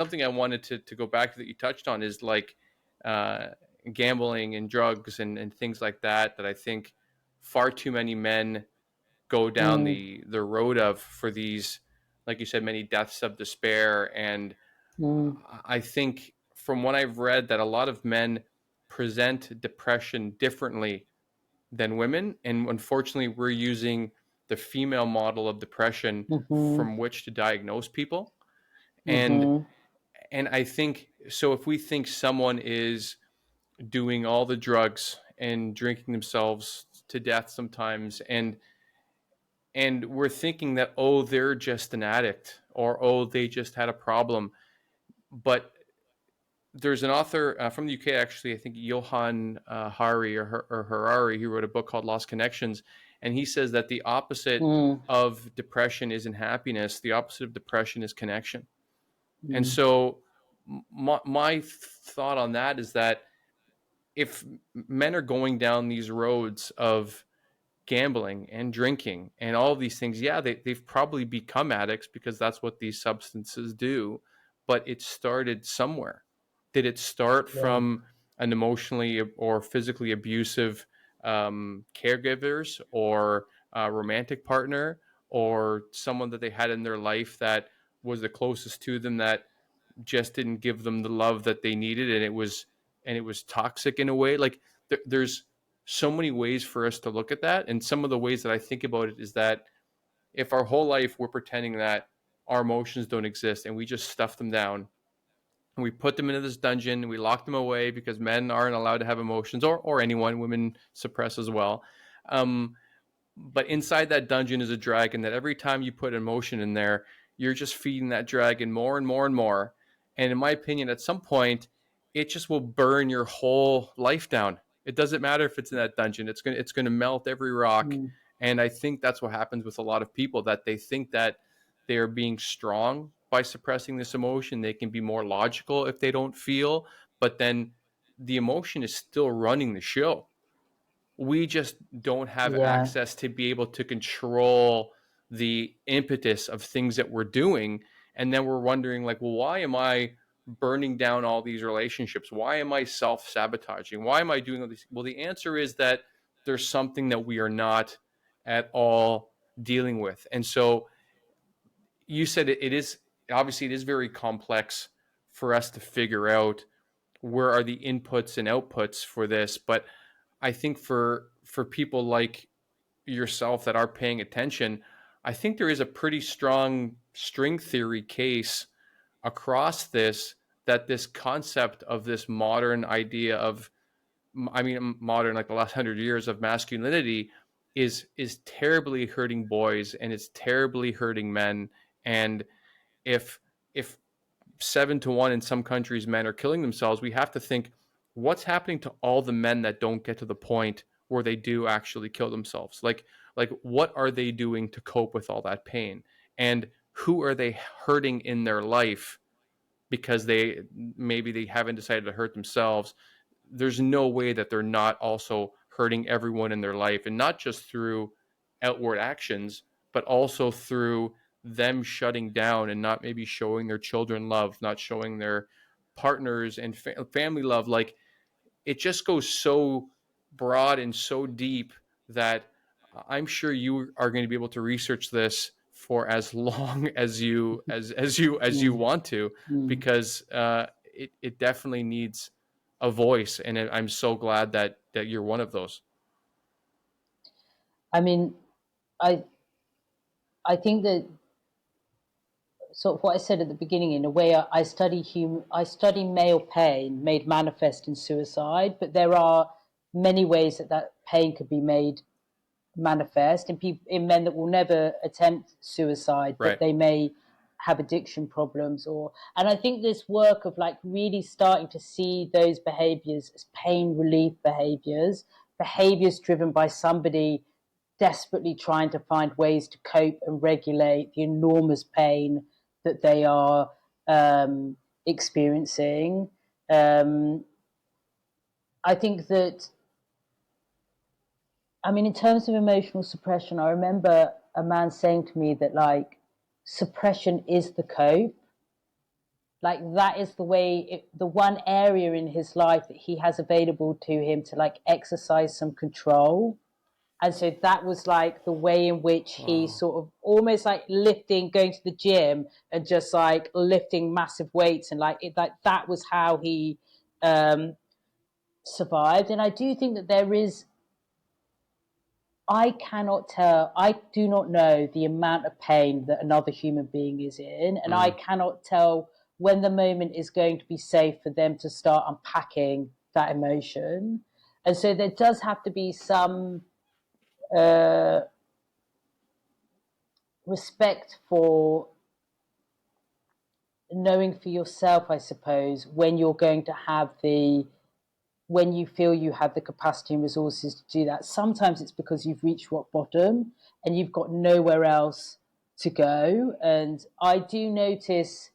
something I wanted to go back to that you touched on is like uh, gambling and drugs and things like that. That I think far too many men go down Mm, the road of for these, like you said, many deaths of despair. And mm, I think from what I've read that a lot of men present depression differently than women, and unfortunately we're using the female model of depression mm-hmm, from which to diagnose people. and mm-hmm, and I think so if we think someone is doing all the drugs and drinking themselves to death sometimes, and we're thinking that, oh, they're just an addict, or oh, they just had a problem. But there's an author from the UK, actually, I think Johan Hari or Harari, who wrote a book called Lost Connections, and he says that the opposite mm, of depression isn't happiness. The opposite of depression is connection. And mm. so my thought on that is that if men are going down these roads of gambling and drinking and all of these things, yeah, they've probably become addicts because that's what these substances do. But it started somewhere. Did it start Yeah. from an emotionally or physically abusive caregivers, or a romantic partner, or someone that they had in their life that was the closest to them that just didn't give them the love that they needed, and it was toxic in a way? Like there's so many ways for us to look at that, and some of the ways that I think about it is that if our whole life we're pretending that our emotions don't exist and we just stuff them down and we put them into this dungeon, we lock them away because men aren't allowed to have emotions, or anyone, women suppress as well. um, but inside that dungeon is a dragon that every time you put emotion in there, you're just feeding that dragon more and more and more. And in my opinion, at some point, it just will burn your whole life down. It doesn't matter if it's in that dungeon; it's gonna melt every rock. Mm. And I think that's what happens with a lot of people, that they think that they are being strong by suppressing this emotion. They can be more logical if they don't feel, but then the emotion is still running the show. We just don't have Yeah. access to be able to control the impetus of things that we're doing. And then we're wondering, like, well, why am I burning down all these relationships? Why am I self-sabotaging? Why am I doing all these? Well, the answer is that there's something that we are not at all dealing with. And so you said it is, obviously it is very complex for us to figure out where are the inputs and outputs for this. But I think for people like yourself that are paying attention, I think there is a pretty strong string theory case across this, that this concept of this modern idea of, I mean, modern, like the last 100 years of masculinity, is terribly hurting boys and it's terribly hurting men. And if if 7 to 1 in some countries men are killing themselves, we have to think, what's happening to all the men that don't get to the point where they do actually kill themselves? Like what are they doing to cope with all that pain? And who are they hurting in their life because they haven't decided to hurt themselves? There's no way that they're not also hurting everyone in their life, and not just through outward actions, but also through them shutting down and not maybe showing their children love, not showing their partners and family love. Like, it just goes so broad and so deep that I'm sure you are going to be able to research this for as long as you Mm. want to, Mm. because it definitely needs a voice, and I'm so glad that you're one of those. I mean, I I think that sort of what I said at the beginning, in a way, I study male pain made manifest in suicide, but there are many ways that that pain could be made manifest in people, in men that will never attempt suicide, but Right. they may have addiction problems. Or, and I think this work of like really starting to see those behaviors as pain relief behaviors driven by somebody desperately trying to find ways to cope and regulate the enormous pain that they are experiencing. Um, I think that, I mean, in terms of emotional suppression, I remember a man saying to me that, like, suppression is the cope. like that is the way the one area in his life that he has available to him to like exercise some control. And so that was like the way in which he Wow. sort of almost like lifting, going to the gym and just like lifting massive weights, and like it, like that was how he um survived. And I do think that there is, I cannot tell, I do not know the amount of pain that another human being is in. And I Mm. cannot tell when the moment is going to be safe for them to start unpacking that emotion. And so there does have to be some uh, respect for knowing for yourself, I suppose, when you're going to have the, when you feel you have the capacity and resources to do that. Sometimes it's because you've reached rock bottom and you've got nowhere else to go. And I do notice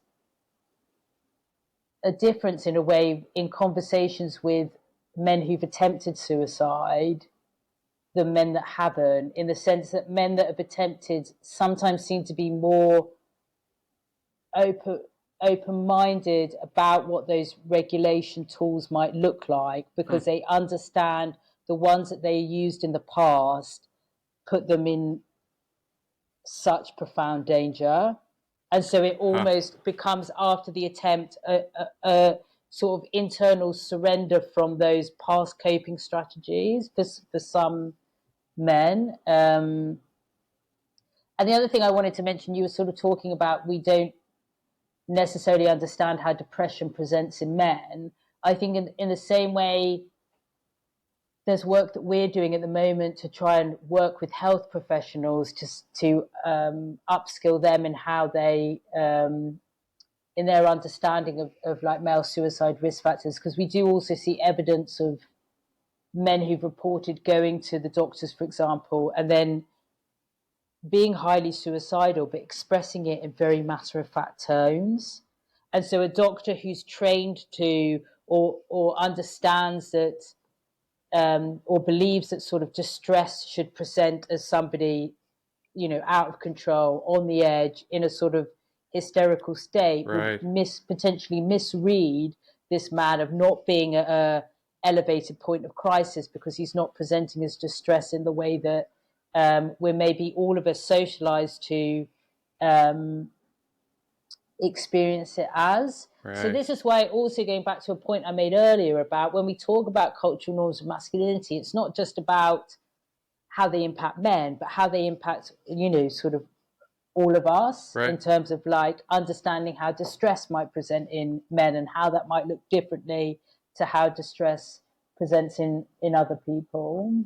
a difference in a way in conversations with men who've attempted suicide than men that haven't, in the sense that men that have attempted sometimes seem to be more open open-minded about what those regulation tools might look like, because Mm. they understand the ones that they used in the past put them in such profound danger. And so it Huh. almost becomes, after the attempt, a sort of internal surrender from those past coping strategies for some men. And the other thing I wanted to mention, you were sort of talking about, we don't necessarily understand how depression presents in men. I think in the same way, there's work that we're doing at the moment to try and work with health professionals to upskill them in how they in their understanding of like male suicide risk factors, because we do also see evidence of men who've reported going to the doctors, for example, and then being highly suicidal, but expressing it in very matter of fact terms. And so a doctor who's trained to, or understands that, or believes that sort of distress should present as somebody, you know, out of control, on the edge, in a sort of hysterical state, would Right. potentially misread this man of not being at a elevated point of crisis, because he's not presenting as distress in the way that we're maybe all of us socialized to um, experience it as. So Right. this is why, also going back to a point I made earlier about when we talk about cultural norms of masculinity, it's not just about how they impact men, but how they impact, you know, sort of all of us, Right. in terms of like understanding how distress might present in men and how that might look differently to how distress presents in other people.